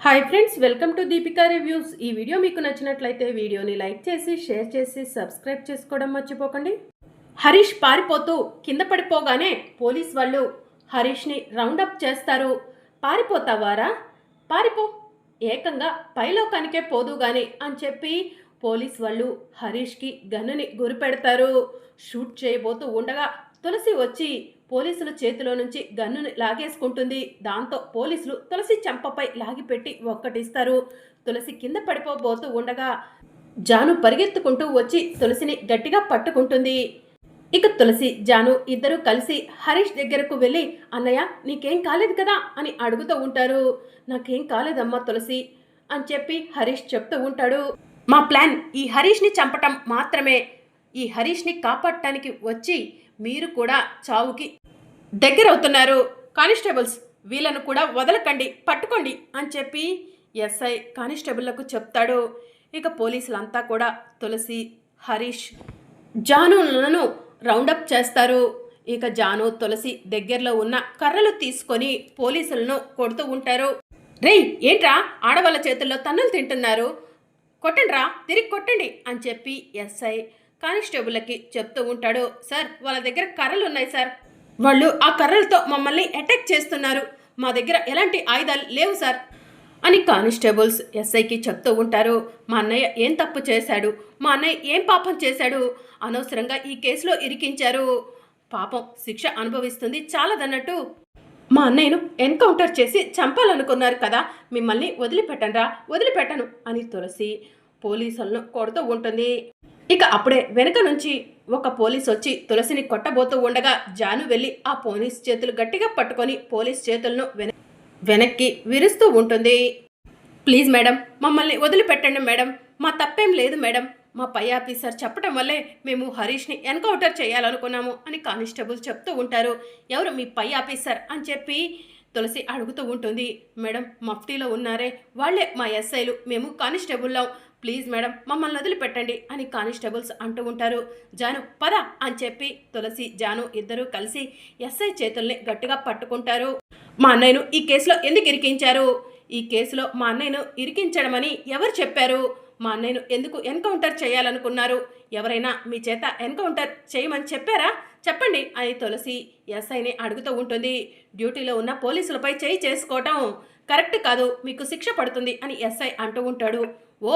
Hi friends, welcome to Deepika reviews. ఈ video మీకు నచ్చినట్లయితే వీడియోని లైక్ చేసి షేర్ చేసి సబ్స్క్రైబ్ చేసుకోవడం మర్చిపోకండి. హరీష్ పారిపోతూ కింద పడిపోగానే పోలీస్ వాళ్ళు హరీష్ని రౌండప్ చేస్తారు. పారిపోతావారా, పారిపో, ఏకంగా పైలోకానికే పోదు గాని అని చెప్పి పోలీస్ వాళ్ళు హరీష్కి గన్నుని గురిపెడతారు. షూట్ చేయబోతూ ఉండగా తులసి వచ్చి పోలీసుల చేతిలో నుంచి గన్నుని లాగేసుకుంటుంది. దాంతో పోలీసులు తులసి చెంపపై లాగిపెట్టి ఒక్కటిస్తారు. తులసి కింద పడిపోబోతూ ఉండగా జాను పరిగెత్తుకుంటూ వచ్చి తులసిని గట్టిగా పట్టుకుంటుంది. ఇక తులసి జాను ఇద్దరు కలిసి హరీష్ దగ్గరకు వెళ్ళి, అన్నయ్య నీకేం కాలేదు కదా అని అడుగుతూ ఉంటారు. నాకేం కాలేదమ్మా తులసి అని చెప్పి హరీష్ చెప్తూ ఉంటాడు. మా ప్లాన్ ఈ హరీష్ని చంపటం మాత్రమే. ఈ హరీష్ని కాపాడటానికి వచ్చి మీరు కూడా చావుకి దగ్గరవుతున్నారు. కానిస్టేబుల్స్, వీళ్ళను కూడా వదలకండి, పట్టుకోండి అని చెప్పి ఎస్ఐ కానిస్టేబుళ్లకు చెప్తాడు. ఇక పోలీసులంతా కూడా తులసి, హరీష్, జానులను రౌండప్ చేస్తారు. ఇక జాను, తులసి దగ్గరలో ఉన్న కర్రలు తీసుకొని పోలీసులను కొడుతూ ఉంటారు. రేయ్, ఏంట్రా ఆడవాళ్ళ చేతుల్లో తన్నులు తింటున్నారు, కొట్టండిరా, తిరిగి కొట్టండి అని చెప్పి ఎస్ఐ కానిస్టేబుల్కి చెప్తూ ఉంటాడు. సార్, వాళ్ళ దగ్గర కర్రలు ఉన్నాయి సార్, వాళ్ళు ఆ కర్రలతో మమ్మల్ని అటాక్ చేస్తున్నారు, మా దగ్గర ఎలాంటి ఆయుధాలు లేవు సార్ అని కానిస్టేబుల్స్ ఎస్ఐకి చెప్తూ ఉంటారు. మా అన్నయ్య ఏం తప్పు చేశాడు, మా అన్నయ్య ఏం పాపం చేశాడు, అనవసరంగా ఈ కేసులో ఇరికించారు, పాపం శిక్ష అనుభవిస్తుంది చాలదన్నట్టు మా అన్నయ్యను ఎన్కౌంటర్ చేసి చంపాలనుకున్నారు కదా, మిమ్మల్ని వదిలిపెట్టనురా, వదిలిపెట్టను అని తులసి పోలీసులను కొడుతూ ఉంటుంది. ఇక అప్పుడే వెనక నుంచి ఒక పోలీస్ వచ్చి తులసిని కొట్టబోతూ ఉండగా జాను వెళ్ళి ఆ పోలీస్ చేతులు గట్టిగా పట్టుకొని పోలీస్ చేతులను వెనక్కి విరుస్తూ ఉంటుంది. ప్లీజ్ మేడం, మమ్మల్ని వదిలిపెట్టండి మేడం, మా తప్పేం లేదు మేడం, మా పై ఆఫీసర్ చెప్పడం వల్లే మేము హరీష్ని ఎన్కౌంటర్ చేయాలనుకున్నాము అని కానిస్టేబుల్ చెప్తూ ఉంటారు. ఎవరు మీ పై ఆఫీసర్ అని చెప్పి తులసి అడుగుతూ ఉంటుంది. మేడం, మఫ్టీలో ఉన్నారే వాళ్ళే మా ఎస్ఐలు, మేము కానిస్టేబుల్లాం, ప్లీజ్ మేడం మమ్మల్ని వదిలిపెట్టండి అని కానిస్టేబుల్స్ అంటూ ఉంటారు. జాను పద అని చెప్పి తులసి, జాను ఇద్దరూ కలిసి ఎస్ఐ చేతుల్ని గట్టిగా పట్టుకుంటారు. మా అన్నయ్యను ఈ కేసులో ఎందుకు ఇరికించారు, ఈ కేసులో మా అన్నయ్యను ఇరికించడమని ఎవరు చెప్పారు, మా అన్నయ్యను ఎందుకు ఎన్కౌంటర్ చేయాలనుకున్నారు, ఎవరైనా మీ చేత ఎన్కౌంటర్ చేయమని చెప్పారా, చెప్పండి అని తులసి ఎస్ఐని అడుగుతూ ఉంటుంది. డ్యూటీలో ఉన్న పోలీసులపై చేయి చేసుకోవటం కరెక్ట్ కాదు, మీకు శిక్ష పడుతుంది అని ఎస్ఐ అంటూ ఉంటాడు. ఓ,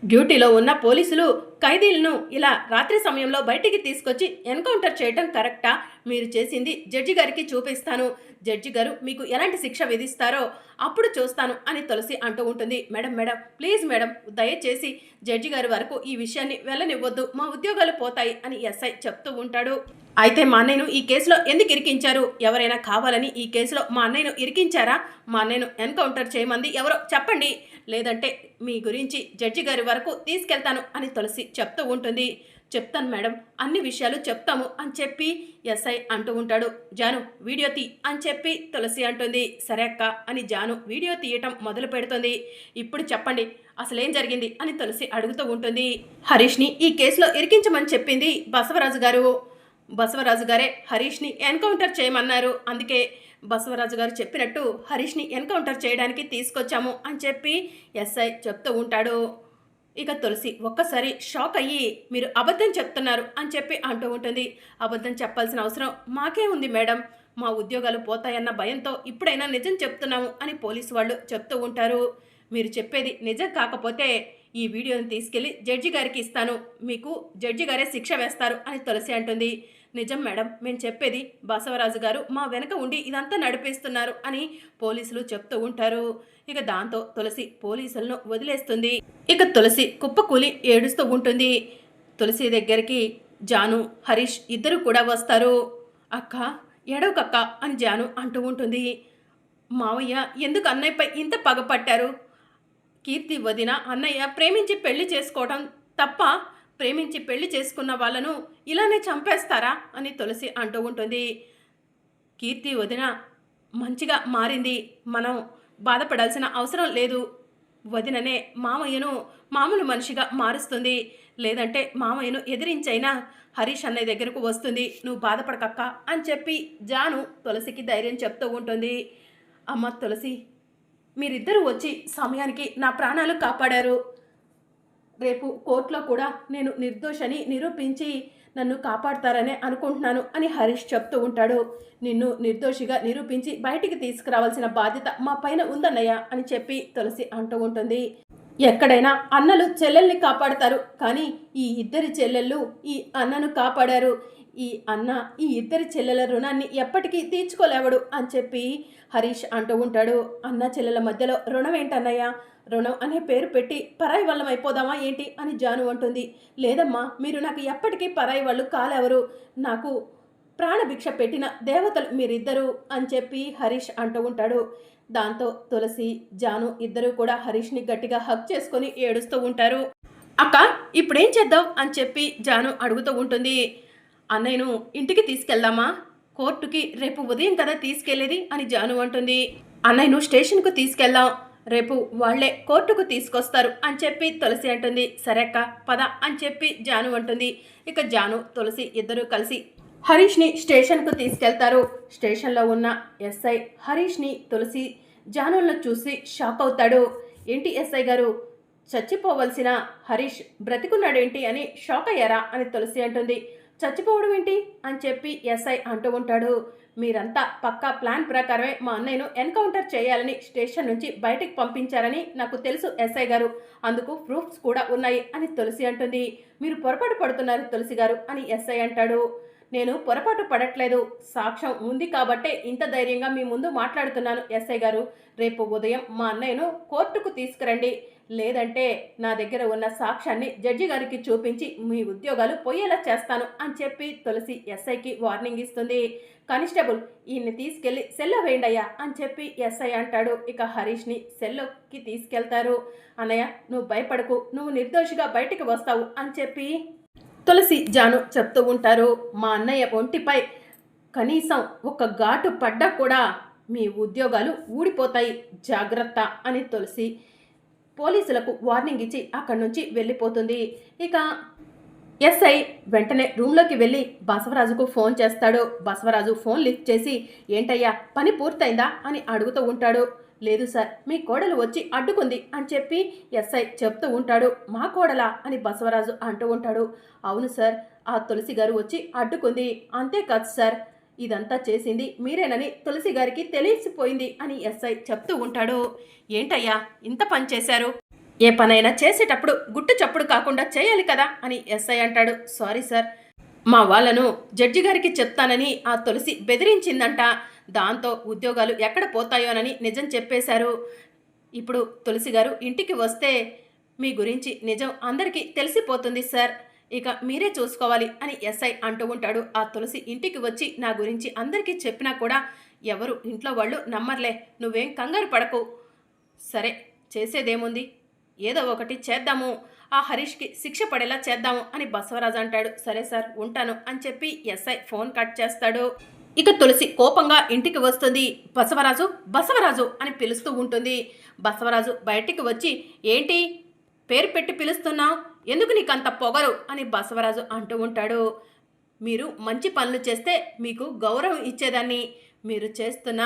డ్యూటీలో ఉన్న పోలీసులు ఖైదీలను ఇలా రాత్రి సమయంలో బయటికి తీసుకొచ్చి ఎన్కౌంటర్ చేయడం కరెక్టా, మీరు చేసింది జడ్జి గారికి చూపిస్తాను, జడ్జి గారు మీకు ఎలాంటి శిక్ష విధిస్తారో అప్పుడు చూస్తాను అని తులసి అంటూ ఉంటుంది. మేడం మేడం ప్లీజ్ మేడం, దయచేసి జడ్జి గారి వరకు ఈ విషయాన్ని వెళ్ళనివ్వద్దు, మా ఉద్యోగాలు పోతాయి అని ఎస్ఐ చెప్తూ ఉంటాడు. అయితే మా అన్నయ్యను ఈ కేసులో ఎందుకు ఇరికించారు, ఎవరైనా కావాలని ఈ కేసులో మా అన్నయ్యను ఇరికించారా, మా అన్నయ్యను ఎన్కౌంటర్ చేయమంది ఎవరో చెప్పండి, లేదంటే మీ గురించి జడ్జి గారి వరకు తీసుకెళ్తాను అని తులసి చెప్తూ ఉంటుంది. చెప్తాను మేడం, అన్ని విషయాలు చెప్తాము అని చెప్పి ఎస్ఐ అంటూ ఉంటాడు. జాను వీడియో తీ అని చెప్పి తులసి అంటుంది. సరే అక్క అని జాను వీడియో తీయటం మొదలు పెడుతుంది. ఇప్పుడు చెప్పండి అసలేం జరిగింది అని తులసి అడుగుతూ ఉంటుంది. హరీష్ని ఈ కేసులో ఇరికించమని చెప్పింది బసవరాజు గారు, బసవరాజు గారే హరీష్ని ఎన్కౌంటర్ చేయమన్నారు, అందుకే బసవరాజు గారు చెప్పినట్టు హరీష్ని ఎన్కౌంటర్ చేయడానికి తీసుకొచ్చాము అని చెప్పి ఎస్ఐ చెప్తూ ఉంటాడు. ఇక తులసి ఒక్కసారి షాక్ అయ్యి, మీరు అబద్ధం చెప్తున్నారు అని చెప్పి అంటూ ఉంటుంది. అబద్ధం చెప్పాల్సిన అవసరం మాకే ఉంది మేడం, మా ఉద్యోగాలు పోతాయన్న భయంతో ఇప్పుడైనా నిజం చెప్తున్నాము అని పోలీసు వాళ్ళు చెప్తూ ఉంటారు. మీరు చెప్పేది నిజం కాకపోతే ఈ వీడియోని తీసుకెళ్లి జడ్జి గారికి ఇస్తాను, మీకు జడ్జి గారే శిక్ష వేస్తారు అని తులసి అంటుంది. నిజం మేడం, మేము చెప్పేది, బసవరాజు గారు మా వెనక ఉండి ఇదంతా నడిపిస్తున్నారు అని పోలీసులు చెప్తూ ఉంటారు. ఇక దాంతో తులసి పోలీసులను వదిలేస్తుంది. ఇక తులసి కుప్పకూలి ఏడుస్తూ ఉంటుంది. తులసి దగ్గరికి జాను, హరీష్ ఇద్దరు కూడా వస్తారు. అక్క ఎడవకక్క అని జాను అంటూ ఉంటుంది. మావయ్య ఎందుకు అన్నయ్యపై ఇంత పగపట్టారు, కీర్తి వదిన అన్నయ్య ప్రేమించి పెళ్లి చేసుకోవడం తప్ప, ప్రేమించి పెళ్లి చేసుకున్న వాళ్ళను ఇలానే చంపేస్తారా అని తులసి అంటూ ఉంటుంది. కీర్తి వదిన మంచిగా మారింది, మనం బాధపడాల్సిన అవసరం లేదు, వదిననే మామయ్యను మామూలు మనిషిగా మారుస్తుంది, లేదంటే మామయ్యను ఎదిరించైనా హరీష్ అన్నయ్య దగ్గరకు వస్తుంది, నువ్వు బాధపడకక్క అని చెప్పి జాను తులసికి ధైర్యం చెప్తూ ఉంటుంది. అమ్మ తులసి, మీరిద్దరూ వచ్చి సమయానికి నా ప్రాణాలు కాపాడారు. రేపు కోర్టులో కూడా నేను నిర్దోషని నిరూపించి నన్ను కాపాడతారనే అనుకుంటున్నాను అని హరీష్ చెప్తూ ఉంటాడు. నిన్ను నిర్దోషిగా నిరూపించి బయటికి తీసుకురావాల్సిన బాధ్యత మా పైన ఉందన్నయ్య అని చెప్పి తులసి అంటూ ఉంటుంది. ఎక్కడైనా అన్నలు చెల్లెల్ని కాపాడతారు, కానీ ఈ ఇద్దరి చెల్లెళ్ళు ఈ అన్నను కాపాడారు. ఈ అన్న ఈ ఇద్దరి చెల్లెల రుణాన్ని ఎప్పటికీ తీర్చుకోలేవడు అని చెప్పి హరీష్ అంటూ ఉంటాడు. అన్న చెల్లెల మధ్యలో రుణం ఏంటన్నయ్య? రుణం అనే పేరు పెట్టి పరాయి వాళ్ళం అయిపోదామా ఏంటి అని జాను అంటుంది. లేదమ్మా, మీరు నాకు ఎప్పటికీ పరాయి వాళ్ళు కాలేవరు. నాకు ప్రాణభిక్ష పెట్టిన దేవతలు మీరిద్దరూ అని చెప్పి హరీష్ అంటూ ఉంటాడు. దాంతో తులసి జాను ఇద్దరూ కూడా హరీష్ని గట్టిగా హగ్ చేసుకొని ఏడుస్తూ ఉంటారు. అక్క, ఇప్పుడేం చేద్దాం అని చెప్పి జాను అడుగుతూ ఉంటుంది. అన్నయ్యను ఇంటికి తీసుకెళ్దామా? కోర్టుకి రేపు ఉదయం కదా తీసుకెళ్లేది అని జాను అంటుంది. అన్నయ్యను స్టేషన్కు తీసుకెళ్దాం, రేపు వాళ్లే కోర్టుకు తీసుకొస్తారు అని చెప్పి తులసి అంటుంది. సరే అక్క పద అని చెప్పి జాను అంటుంది. ఇక జాను తులసి ఇద్దరూ కలిసి హరీష్ని స్టేషన్కు తీసుకెళ్తారు. స్టేషన్లో ఉన్న ఎస్ఐ హరీష్ని తులసి జానులను చూసి షాక్ అవుతాడు. ఏంటి ఎస్ఐ గారు, చచ్చిపోవలసిన హరీష్ బ్రతికున్నాడేంటి అని షాక్ అయ్యారా అని తులసి అంటుంది. చచ్చిపోవడం ఏంటి అని చెప్పి ఎస్ఐ అంటూ ఉంటాడు. మీరంతా పక్కా ప్లాన్ ప్రకారమే మా అన్నయ్యను ఎన్కౌంటర్ చేయాలని స్టేషన్ నుంచి బయటికి పంపించారని నాకు తెలుసు ఎస్ఐ గారు, అందుకు ప్రూఫ్స్ కూడా ఉన్నాయి అని తులసి అంటుంది. మీరు పొరపాటు పడుతున్నారు తులసి గారు అని ఎస్ఐ అంటాడు. నేను పొరపాటు పడట్లేదు, సాక్ష్యం ఉంది కాబట్టే ఇంత ధైర్యంగా మీ ముందు మాట్లాడుతున్నాను ఎస్ఐ గారు. రేపు ఉదయం మా అన్నయ్యను కోర్టుకు తీసుకురండి, లేదంటే నా దగ్గర ఉన్న సాక్ష్యాన్ని జడ్జి గారికి చూపించి మీ ఉద్యోగాలు పోయేలా చేస్తాను అని చెప్పి తులసి ఎస్ఐకి వార్నింగ్ ఇస్తుంది. కానిస్టేబుల్, ఈయన్ని తీసుకెళ్లి సెల్లో వేయండయ్యా అని చెప్పి ఎస్ఐ అంటాడు. ఇక హరీష్ని సెల్లోకి తీసుకెళ్తారు. అన్నయ్య, నువ్వు భయపడకు, నువ్వు నిర్దోషిగా బయటికి వస్తావు అని చెప్పి తులసి జాను చెప్తూ ఉంటారు. మా అన్నయ్య ఒంటిపై కనీసం ఒక ఘాటు పడ్డా కూడా మీ ఉద్యోగాలు ఊడిపోతాయి, జాగ్రత్త అని తులసి పోలీసులకు వార్నింగ్ ఇచ్చి అక్కడి నుంచి వెళ్ళిపోతుంది. ఇక ఎస్ఐ వెంటనే రూమ్లోకి వెళ్ళి బసవరాజుకు ఫోన్ చేస్తాడు. బసవరాజు ఫోన్ లిఫ్ట్ చేసి ఏంటయ్యా పని పూర్తయిందా అని అడుగుతూ ఉంటాడు. లేదు సార్, మీ కోడలు వచ్చి అడ్డుకుంది అని చెప్పి ఎస్ఐ చెప్తూ ఉంటాడు. మా కోడలా అని బసవరాజు అంటూ ఉంటాడు. అవును సార్, ఆ తులసి గారు వచ్చి అడ్డుకుంది, అంతేకాదు సార్, ఇదంతా చేసింది మీరేనని తులసి గారికి తెలిసిపోయింది అని ఎస్ఐ చెప్తూ ఉంటాడు. ఏంటయ్యా ఇంత పని చేశారు? ఏ పనైనా చేసేటప్పుడు గుట్టు చప్పుడు కాకుండా చేయాలి కదా అని ఎస్ఐ అంటాడు. సారీ సార్, మా వాళ్ళను జడ్జి గారికి చెప్తానని ఆ తులసి బెదిరించిందంట, దాంతో ఉద్యోగాలు ఎక్కడ పోతాయోనని నిజం చెప్పేశారు. ఇప్పుడు తులసి గారు ఇంటికి వస్తే మీ గురించి నిజం అందరికీ తెలిసిపోతుంది సార్, ఇక మీరే చూసుకోవాలి అని ఎస్ఐ అంటూ ఉంటాడు. ఆ తులసి ఇంటికి వచ్చి నా గురించి అందరికీ చెప్పినా కూడా ఎవరు ఇంట్లో వాళ్ళు నమ్మర్లే, నువ్వేం కంగారు పడకు. సరే, చేసేదేముంది, ఏదో ఒకటి చేద్దాము, ఆ హరీష్కి శిక్ష పడేలా చేద్దాము అని బసవరాజు అంటాడు. సరే సార్, ఉంటాను అని చెప్పి ఎస్ఐ ఫోన్ కట్ చేస్తాడు. ఇక తులసి కోపంగా ఇంటికి వస్తుంది. బసవరాజు బసవరాజు అని పిలుస్తూ ఉంటుంది. బసవరాజు బయటికి వచ్చి ఏంటి పేరు పెట్టి పిలుస్తున్నావు, ఎందుకు నీకంత పొగరు అని బసవరాజు అంటూ ఉంటాడు. మీరు మంచి పనులు చేస్తే మీకు గౌరవం ఇచ్చేదాన్ని, మీరు చేస్తున్న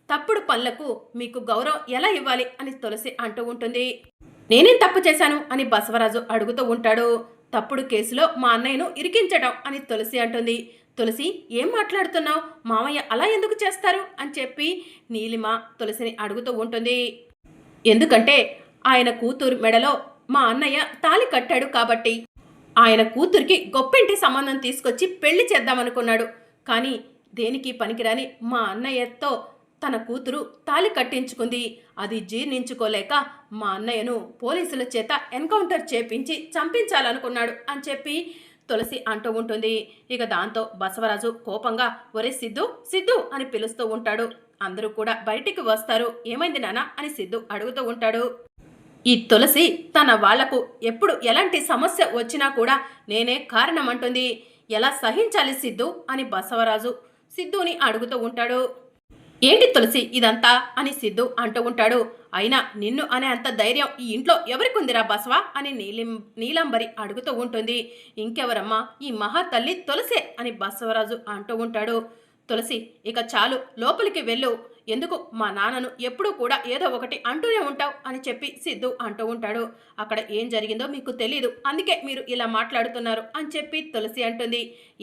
తప్పుడు పనులకు మీకు గౌరవం ఎలా ఇవ్వాలి అని తులసి అంటూ ఉంటుంది. నేనేం తప్పు చేశాను అని బసవరాజు అడుగుతూ ఉంటాడు. తప్పుడు కేసులో మా అన్నయ్యను ఇరికించడం అని తులసి అంటుంది. తులసి, ఏం మాట్లాడుతున్నావు, మామయ్య అలా ఎందుకు చేస్తారు అని చెప్పి నీలిమ తులసిని అడుగుతూ ఉంటుంది. ఎందుకంటే ఆయన కూతురు మెడలో మా అన్నయ్య తాళి కట్టాడు కాబట్టి. ఆయన కూతురికి గొప్పింటి సంబంధం తీసుకొచ్చి పెళ్లి చేద్దామనుకున్నాడు, కానీ దేనికి పనికిరాని మా అన్నయ్యతో తన కూతురు తాళి కట్టించుకుంది. అది జీర్ణించుకోలేక మా అన్నయ్యను పోలీసుల చేత ఎన్కౌంటర్ చేపించి చంపించాలనుకున్నాడు అని చెప్పి తులసి అంటూ ఉంటుంది. ఇక దాంతో బసవరాజు కోపంగా ఒరే సిద్ధు సిద్ధు అని పిలుస్తూ ఉంటాడు. అందరూ కూడా బయటికి వస్తారు. ఏమైంది నాన్న అని సిద్ధు అడుగుతూ ఉంటాడు. ఈ తులసి తన వాళ్లకు ఎప్పుడు ఎలాంటి సమస్య వచ్చినా కూడా నేనే కారణం అంటుంది, ఎలా సహించాలి సిద్ధు అని బసవరాజు సిద్ధుని అడుగుతూ ఉంటాడు. ఏంటి తులసి ఇదంతా అని సిద్ధు అంటూ ఉంటాడు. అయినా నిన్ను అనే అంత ధైర్యం ఈ ఇంట్లో ఎవరికుందిరా బసవా అని నీలంబరి అడుగుతూ ఉంటుంది. ఇంకెవరమ్మా, ఈ మహాతల్లి తులసే అని బసవరాజు అంటూ ఉంటాడు. తులసి, ఇక చాలు, లోపలికి వెళ్ళు, ఎందుకు మా నాన్నను ఎప్పుడూ కూడా ఏదో ఒకటి అంటూనే ఉంటావు అని చెప్పి సిద్ధు అంటూ ఉంటాడు. అక్కడ ఏం జరిగిందో మీకు తెలీదు, అందుకే మీరు ఇలా మాట్లాడుతున్నారు అని చెప్పి తులసి అంటుంది.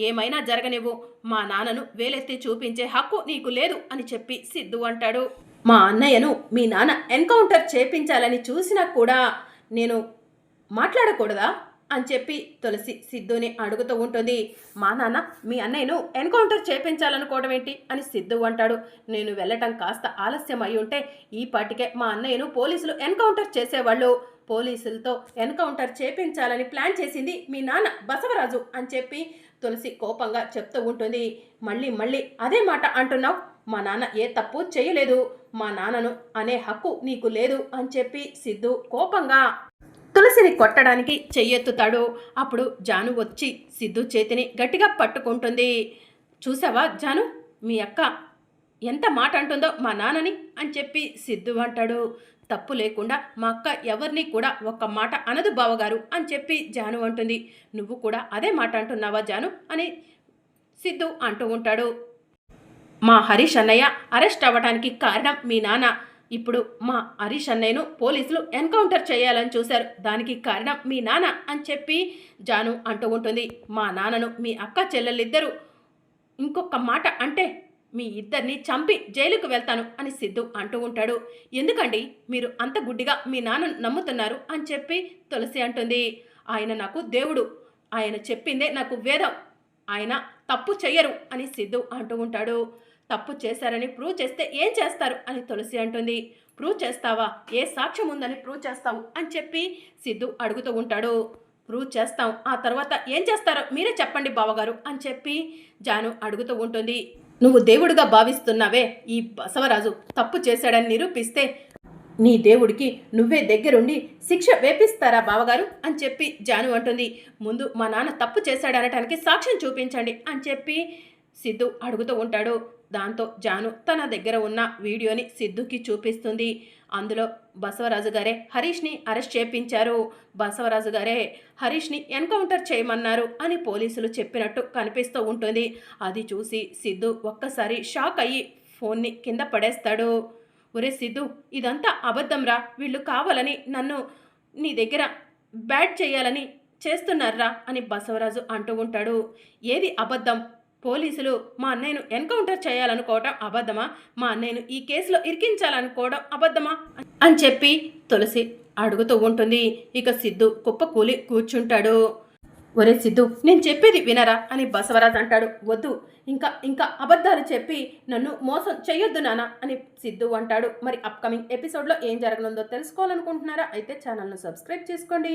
ఏమైనా జరగనివ్వు, మా నాన్నను వేలెత్తి చూపించే హక్కు నీకు లేదు అని చెప్పి సిద్ధు అంటాడు. మా అన్నయ్యను మీ నాన్న ఎన్కౌంటర్ చేపించాలని చూసినా కూడా నేను మాట్లాడకూడదా అని చెప్పి తులసి సిద్ధుని అడుగుతూ ఉంటుంది. మా నాన్న మీ అన్నయ్యను ఎన్కౌంటర్ చేపించాలనుకోవడం ఏంటి అని సిద్ధు అంటాడు. నేను వెళ్ళటం కాస్త ఆలస్యం అయి ఉంటే ఈ పాటికే మా అన్నయ్యను పోలీసులు ఎన్కౌంటర్ చేసేవాళ్ళు. పోలీసులతో ఎన్కౌంటర్ చేపించాలని ప్లాన్ చేసింది మీ నాన్న బసవరాజు అని చెప్పి తులసి కోపంగా చెప్తూ ఉంటుంది. మళ్ళీ మళ్ళీ అదే మాట అంటున్నావు. మా నాన్న ఏ తప్పు చేయలేదు, మా నాన్నను అనే హక్కు నీకు లేదు అని చెప్పి సిద్ధు కోపంగా తులసిని కొట్టడానికి చెయ్యెత్తుతాడు. అప్పుడు జాను వచ్చి సిద్ధు చేతిని గట్టిగా పట్టుకుంటుంది. చూసావా జాను, మీ అక్క ఎంత మాట అంటుందో మా నాన్నని అని చెప్పి సిద్ధు అంటాడు. తప్పు లేకుండా మా అక్క ఎవరిని కూడా ఒక్క మాట అనదు బావగారు అని చెప్పి జాను అంటుంది. నువ్వు కూడా అదే మాట అంటున్నావా జాను అని సిద్ధు అంటూ ఉంటాడు. మా హరీష్ అన్నయ్య అరెస్ట్ అవ్వడానికి కారణం మీ నాన్న. ఇప్పుడు మా హరీష్ అన్నయ్యను పోలీసులు ఎన్కౌంటర్ చేయాలని చూశారు, దానికి కారణం మీ నాన్న అని చెప్పి జాను అంటూ ఉంటుంది. మా నాన్నను మీ అక్క చెల్లెళ్ళిద్దరూ ఇంకొక మాట అంటే మీ ఇద్దరిని చంపి జైలుకు వెళ్తాను అని సిద్ధు అంటూ ఉంటాడు. ఎందుకండి మీరు అంత గుడ్డిగా మీ నాన్నను నమ్ముతున్నారు అని చెప్పి తులసి అంటుంది. ఆయన నాకు దేవుడు, ఆయన చెప్పిందే నాకు వేదం, ఆయన తప్పు చెయ్యరు అని సిద్ధు అంటూ ఉంటాడు. తప్పు చేశారని ప్రూవ్ చేస్తే ఏం చేస్తారు అని తులసి అంటుంది. ప్రూవ్ చేస్తావా, ఏ సాక్ష్యం ఉందని ప్రూవ్ చేస్తావు అని చెప్పి సిద్ధు అడుగుతూ ఉంటాడు. ప్రూవ్ చేస్తాం, ఆ తర్వాత ఏం చేస్తారో మీరే చెప్పండి బావగారు అని చెప్పి జాను అడుగుతూ ఉంటుంది. నువ్వు దేవుడిగా భావిస్తున్నావే ఈ బసవరాజు తప్పు చేశాడని నిరూపిస్తే నీ దేవుడికి నువ్వే దగ్గరుండి శిక్ష వేపిస్తారా బావగారు అని చెప్పి జాను అంటుంది. ముందు మా నాన్న తప్పు చేశాడనటానికి సాక్ష్యం చూపించండి అని చెప్పి సిద్ధు అడుగుతూ ఉంటాడు. దాంతో జాను తన దగ్గర ఉన్న వీడియోని సిద్ధుకి చూపిస్తుంది. అందులో బసవరాజు గారే హరీష్ని అరెస్ట్ చేయించారు, బసవరాజు గారే హరీష్ని ఎన్కౌంటర్ చేయమన్నారు అని పోలీసులు చెప్పినట్టు కనిపిస్తూ ఉంటుంది. అది చూసి సిద్ధు ఒక్కసారి షాక్ అయ్యి ఫోన్ని కింద పడేస్తాడు. ఒరే సిద్ధు, ఇదంతా అబద్ధంరా, వీళ్ళు కావాలని నన్ను నీ దగ్గర బ్యాడ్ చేయాలని చేస్తున్నారా అని బసవరాజు అంటూ ఉంటాడు. ఏది అబద్ధం? పోలీసులు మా అన్నయ్యను ఎన్కౌంటర్ చేయాలనుకోవడం అబద్ధమా, మా అన్నయ్యను ఈ కేసులో ఇరికించాలనుకోవడం అబద్ధమా అని చెప్పి తులసి అడుగుతూ ఉంటుంది. ఇక సిద్ధు కుప్పకూలి కూర్చుంటాడు. ఒరే సిద్ధు, నేను చెప్పేది వినరా అని బసవరాజు అంటాడు. వద్దు, ఇంకా అబద్ధాలు చెప్పి నన్ను మోసం చెయ్యొద్దు నాన్న అని సిద్ధు అంటాడు. మరి అప్కమింగ్ ఎపిసోడ్లో ఏం జరగనుందో తెలుసుకోవాలనుకుంటున్నారా? అయితే ఛానల్ను సబ్స్క్రైబ్ చేసుకోండి.